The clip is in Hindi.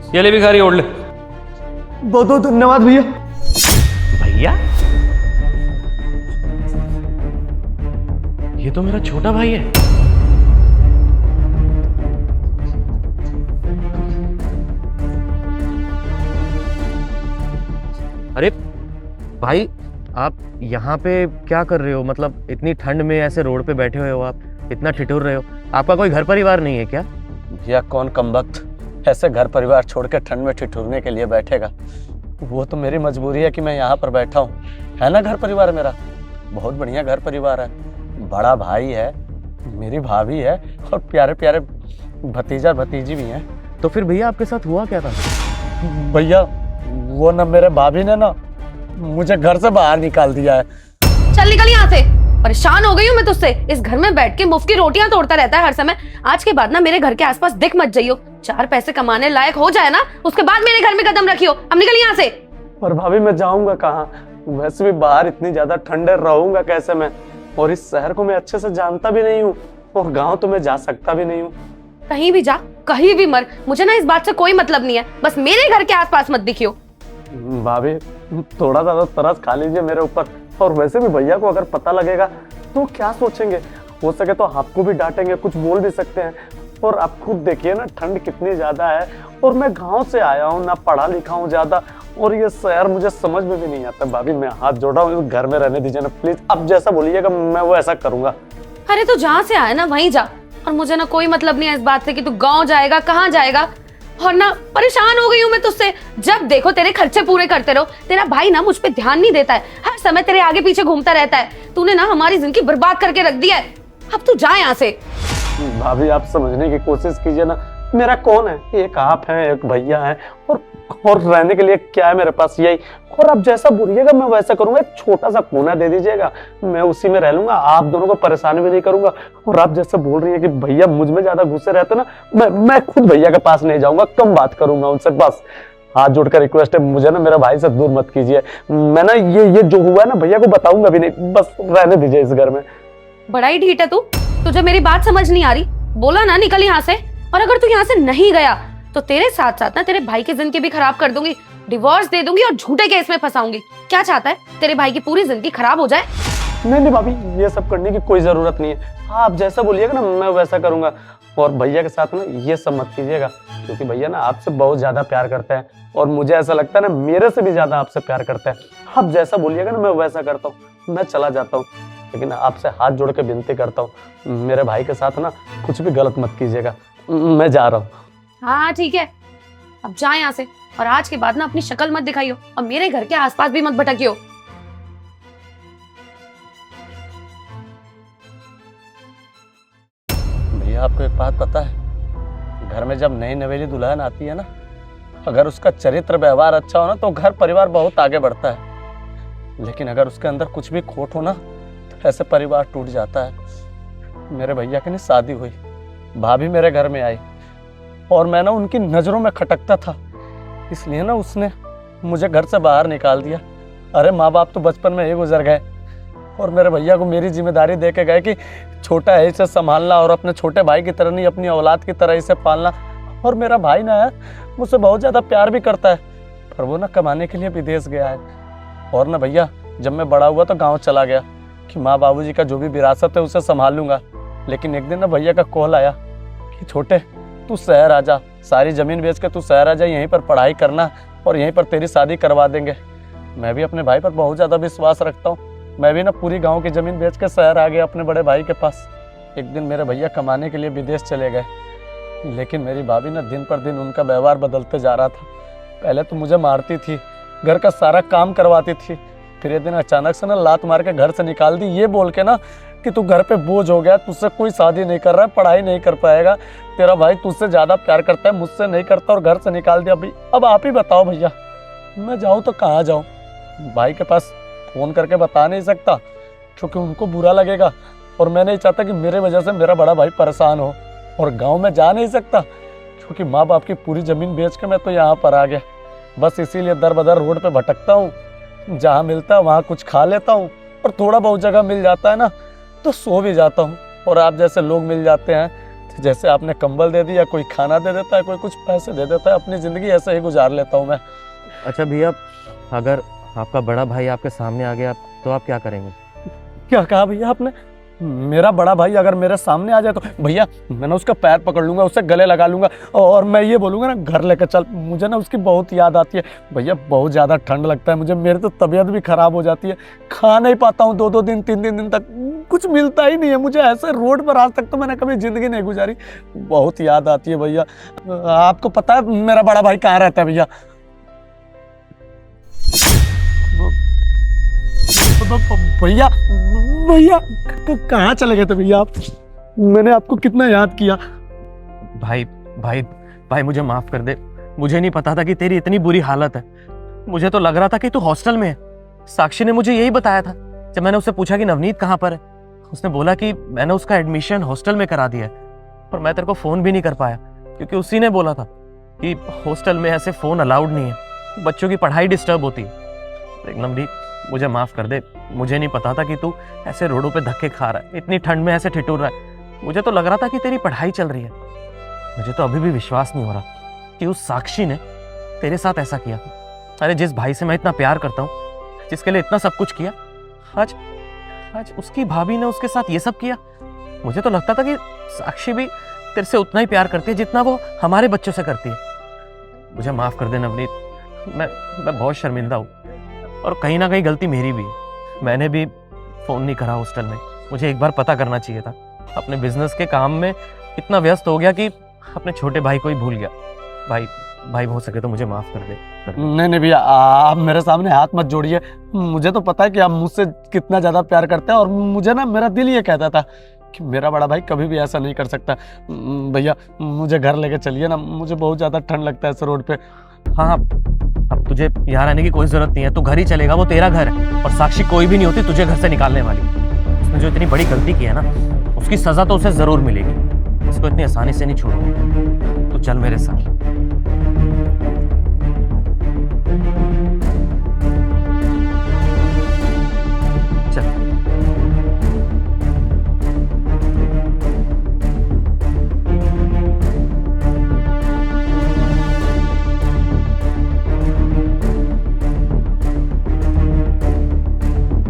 ये ले भिखारी, ओढ़ ले। बहुत बहुत धन्यवाद भैया। भैया, ये तो मेरा छोटा भाई है। अरे भाई, आप यहाँ पे क्या कर रहे हो? मतलब इतनी ठंड में ऐसे रोड पे बैठे हुए हो, आप इतना ठिठुर रहे हो। आपका कोई घर परिवार नहीं है क्या? भैया कौन कमबख्त ऐसे घर परिवार छोड़ के ठंड में ठिठुरने के लिए बैठेगा। वो तो मेरी मजबूरी है कि मैं यहाँ पर बैठा हूँ। है ना घर परिवार मेरा, बहुत बढ़िया घर परिवार है। बड़ा भाई है, मेरी भाभी है और प्यारे प्यारे भतीजा भतीजी भी हैं। तो फिर भैया आपके साथ हुआ क्या था? भैया वो ना मेरे भाभी ने ना मुझे घर से बाहर निकाल दिया है। चल निकल यहाँ से, परेशान हो गई हूँ मैं तुझसे। इस घर में बैठ के मुफ्त की रोटियां तोड़ता रहता है हर समय। आज के बाद ना मेरे घर के आसपास दिख मत जाइयो। 4 पैसे कमाने लायक हो जाए ना, उसके बाद मेरे घर में कदम रखियो। अब निकल यहाँ से। और भाभी मैं जाऊंगा कहाँ? वैसे भी बाहर इतनी ज्यादा ठंडे रहूंगा कैसे मैं? और इस शहर को मैं अच्छे से जानता भी नहीं हूँ और गाँव तो मैं जा सकता भी नहीं हूँ। कहीं भी जा, कहीं भी मर, मुझे ना इस बात से कोई मतलब नहीं है। बस मेरे घर के आसपास मत दिखियो। भाभी थोड़ा सा तरस खा लीजिए मेरे ऊपर। और वैसे भी भैया को अगर पता लगेगा तो क्या सोचेंगे? हो सके तो आपको भी डांटेंगे, कुछ बोल भी सकते हैं। और आप खुद देखिए ना ठंड कितनी ज्यादा है। और मैं गांव से आया हूँ, ना पढ़ा लिखा हूँ ज्यादा, और ये शहर मुझे समझ में भी नहीं आता। भाभी मैं हाथ जोड़ा हूँ, इस घर में रहने दीजिए ना प्लीज। अब जैसा बोलिएगा मैं वो ऐसा करूंगा। अरे तो जहाँ से आया ना वहीं जा। और मुझे ना कोई मतलब नहीं है इस बात से कि तू गाँव जाएगा, कहाँ जाएगा। और ना परेशान हो गई हूँ मैं तुझसे। जब देखो तेरे खर्चे पूरे करते रहो। तेरा भाई ना मुझ पे ध्यान नहीं देता है, हर समय तेरे आगे पीछे घूमता रहता है। तूने ना हमारी जिंदगी बर्बाद करके रख दिया है। अब तू जा यहाँ से। भाभी आप समझने की कोशिश कीजिए ना, मेरा कौन है? एक आप हैं, एक भैया है, और रहने के लिए क्या है मेरे पास? यही। और आप जैसा बोलिएगा मैं वैसा करूंगा। एक छोटा सा कोना दे दीजिएगा, मैं उसी में रह लूंगा। आप दोनों को परेशान भी नहीं करूंगा। और आप जैसे बोल रही है कि भैया मुझ में ज्यादा गुस्से रहते ना, मैं खुद भैया के पास नहीं जाऊंगा, कम बात करूंगा उनसे। बस हाथ जोड़कर रिक्वेस्ट है, मुझे ना मेरा भाई से दूर मत कीजिए। मैं ना ये जो हुआ है ना भैया को बताऊंगा भी नहीं। बस रहने दीजिए इस घर में। बड़ा ही ढीठ है तू। तुझे मेरी बात समझ नहीं आ रही? बोला ना निकल यहाँ से। और अगर तू यहाँ से नहीं गया तो तेरे साथ साथ ना तेरे भाई की जिंदगी भी खराब कर दूंगी, डिवोर्स दे दूंगी और झूठे केस में फंसाऊंगी। क्या चाहता है? तेरे भाई की पूरी जिंदगी खराब हो जाए? नहीं भाभी, ये सब करने की कोई जरूरत नहीं है। आप जैसा बोलिएगा ना मैं वैसा करूंगा। और भैया के साथ ना ये सब मत कीजिएगा, क्योंकि भैया ना आपसे बहुत ज्यादा प्यार करते हैं। और मुझे ऐसा लगता है ना मेरे से भी ज्यादा आपसे प्यार करते हैं। आप जैसा बोलिएगा ना मैं वैसा करता हूँ। मैं चला जाता हूँ, लेकिन आपसे हाथ जोड़ के विनती करता हूँ, मेरे भाई के साथ ना कुछ भी गलत मत कीजिएगा। मैं जा रहा हूँ। हाँ ठीक है, अब जा यहाँ से। और आज के बाद ना अपनी शक्ल मत दिखाइयो और मेरे घर के आसपास भी मत भटकियो। भैया आपको एक बात पता है? घर में जब नई नवेली दुल्हन आती है ना, अगर उसका चरित्र व्यवहार अच्छा हो ना तो घर परिवार बहुत आगे बढ़ता है। लेकिन अगर उसके अंदर कुछ भी खोट हो ना तो ऐसे परिवार टूट जाता है। मेरे भैया की शादी हुई, भाभी मेरे घर में आई और मैं ना उनकी नजरों में खटकता था, इसलिए ना उसने मुझे घर से बाहर निकाल दिया। अरे माँ बाप तो बचपन में ही गुजर गए और मेरे भैया को मेरी जिम्मेदारी दे के गए कि छोटा है इसे संभालना और अपने छोटे भाई की तरह नहीं अपनी औलाद की तरह इसे पालना। और मेरा भाई ना है मुझसे बहुत ज़्यादा प्यार भी करता है, पर वो ना कमाने के लिए विदेश गया है। और ना भैया जब मैं बड़ा हुआ तो गाँव चला गया कि माँ बाबूजी का जो भी विरासत है उसे संभाल लूंगा। लेकिन एक दिन ना भैया का कॉल आया कि छोटे तू शहर आ जा, सारी ज़मीन बेच के तू शहर आ जा, यहीं पर पढ़ाई करना और यहीं पर तेरी शादी करवा देंगे। मैं भी अपने भाई पर बहुत ज़्यादा विश्वास रखता हूँ। मैं भी ना पूरी गांव की ज़मीन बेच के शहर आ गया अपने बड़े भाई के पास। एक दिन मेरे भैया कमाने के लिए विदेश चले गए, लेकिन मेरी भाभी ना दिन पर दिन उनका व्यवहार बदलते जा रहा था। पहले तो मुझे मारती थी, घर का सारा काम करवाती थी, फिर एक दिन अचानक से ना लात मार के घर से निकाल दी, ये बोल के ना कि तू घर पे बोझ हो गया, तुझसे कोई शादी नहीं कर रहा है, पढ़ाई नहीं कर पाएगा, तेरा भाई तुझसे ज़्यादा प्यार करता है, मुझसे नहीं करता, और घर से निकाल दिया। भाई अब आप ही बताओ भैया, मैं जाऊँ तो कहाँ जाऊँ? भाई के पास फ़ोन करके बता नहीं सकता क्योंकि उनको बुरा लगेगा, और मैं नहीं चाहता कि मेरे वजह से मेरा बड़ा भाई परेशान हो। और गांव में जा नहीं सकता क्योंकि माँ बाप की पूरी ज़मीन बेच के मैं तो यहाँ पर आ गया। बस इसीलिए दर बदर रोड पे भटकता हूँ, जहाँ मिलता है वहाँ कुछ खा लेता हूँ, और थोड़ा बहुत जगह मिल जाता है ना तो सो भी जाता हूँ। और आप जैसे लोग मिल जाते हैं जैसे आपने कंबल दे दिया, कोई खाना दे देता है, कोई कुछ पैसे दे देता है, अपनी ज़िंदगी ऐसे ही गुजार लेता हूँ मैं। अच्छा भैया, अगर आपका बड़ा भाई आपके सामने आ गया तो आप क्या करेंगे? क्या कहा भैया आपने? मेरा बड़ा भाई अगर मेरे सामने आ जाए तो भैया मैं ना उसका पैर पकड़ लूंगा, उससे गले लगा लूंगा और मैं ये बोलूंगा ना घर लेकर चल। मुझे ना उसकी बहुत याद आती है भैया, बहुत ज़्यादा ठंड लगता है मुझे, मेरी तो तबीयत भी ख़राब हो जाती है, खा नहीं पाता हूँ 2-2 दिन 3-3 दिन तक, कुछ मिलता ही नहीं है मुझे। ऐसे रोड पर आज तक तो मैंने कभी ज़िंदगी नहीं गुजारी, बहुत याद आती है भैया। आपको पता है मेरा बड़ा भाई कहाँ रहता है भैया? भैया भैया कहाँ चले गए थे भैया आप? मैंने आपको कितना याद किया। भाई भाई भाई मुझे माफ कर दे, मुझे नहीं पता था कि तेरी इतनी बुरी हालत है। मुझे तो लग रहा था कि तू हॉस्टल में है। साक्षी ने मुझे यही बताया था जब मैंने उससे पूछा कि नवनीत कहाँ पर है। उसने बोला कि मैंने उसका एडमिशन हॉस्टल में करा दिया है, और मैं तेरे को फ़ोन भी नहीं कर पाया क्योंकि उसी ने बोला था कि हॉस्टल में ऐसे फ़ोन अलाउड नहीं है, बच्चों की पढ़ाई डिस्टर्ब होती है। नवनीत मुझे माफ़ कर दे, मुझे नहीं पता था कि तू ऐसे रोडों पे धक्के खा रहा है, इतनी ठंड में ऐसे ठिठुर रहा है। मुझे तो लग रहा था कि तेरी पढ़ाई चल रही है। मुझे तो अभी भी विश्वास नहीं हो रहा कि उस साक्षी ने तेरे साथ ऐसा किया। अरे जिस भाई से मैं इतना प्यार करता हूँ, जिसके लिए इतना सब कुछ किया, आज आज उसकी भाभी ने उसके साथ ये सब किया। मुझे तो लगता था कि साक्षी भी तेरे से उतना ही प्यार करती है जितना वो हमारे बच्चों से करती है। मुझे माफ़ कर दे नवनीत, मैं बहुत शर्मिंदा हूँ, और कहीं ना कहीं गलती मेरी भी है। मैंने भी फ़ोन नहीं करा हॉस्टल में, मुझे एक बार पता करना चाहिए था। अपने बिजनेस के काम में इतना व्यस्त हो गया कि अपने छोटे भाई को ही भूल गया। भाई हो सके तो मुझे माफ़ कर दे। नहीं भैया, आप मेरे सामने हाथ मत जोड़िए। मुझे तो पता है कि आप मुझसे कितना ज़्यादा प्यार करते हैं, और मुझे ना मेरा दिल ये कहता था कि मेरा बड़ा भाई कभी भी ऐसा नहीं कर सकता। भैया मुझे घर लेके चलिए ना, मुझे बहुत ज़्यादा ठंड लगता है इस रोड पे। हाँ, अब तुझे यहाँ रहने की कोई ज़रूरत नहीं है, तू घर ही चलेगा, वो तेरा घर है। और साक्षी कोई भी नहीं होती तुझे घर से निकालने वाली। उसने जो इतनी बड़ी गलती की है ना, उसकी सज़ा तो उसे ज़रूर मिलेगी। इसको इतनी आसानी से नहीं छोड़ूंगा। तू चल मेरे साथ।